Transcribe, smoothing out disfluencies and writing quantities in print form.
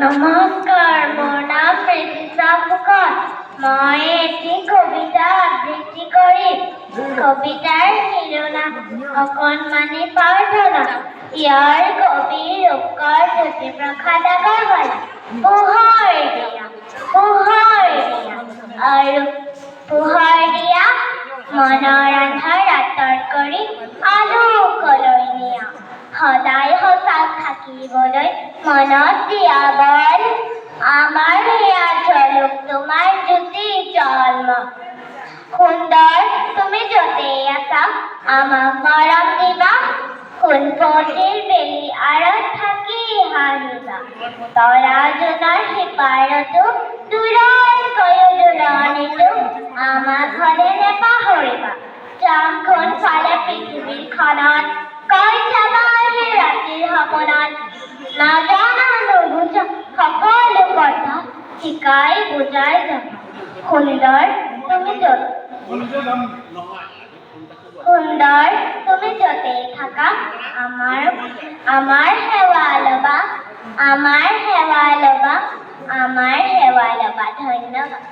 নমস্কার, মোর নাম প্রেসিসা ফুকন। মই এটি কবিতা আবৃত্তি করি। কবিতাৰ শিৰোনাম অকণমানি প্ৰাৰ্থনা। ইয়াৰ কবিৰ উৎকৰ জ্যোতিপ্ৰসাদ আগৰৱালা। পোহৰ দিয়া, পোহৰ দিয়া আৰু পোহৰ দিয়া, মনৰ আন্ধাৰ আঁতৰ কৰি আলোকলৈ নিয়া। সদায় সজাগ থাকিবলৈ মনত দিয়া বল, আমাৰ ইয়াত জ্বলক তোমাৰ জ্যোতি জলমল। সুন্দৰ, তুমি য'তেই আছা আমাক মৰম দিবা, সোণপটিৰ বেলি আঁৰত থাকি হাঁহিবা। তৰা জোনৰ সিপাৰতো দূৰতকৈও দূৰণিতো আমাক হলে নেপাহৰিবা। যাম কোনফালে পৃথিৱীখনত, কৈ চাবা সেই ৰাতিৰ সপোনত। নাজানা নুবুজা সকলো কথা শিকাই বুজাই যাবা। সুন্দৰ, তুমি য'তেই থাকা আমাৰ সেৱা ল'বা, আমাৰ সেৱা ল'বা, আমাৰ সেৱা ল'বা। ধন্যবাদ।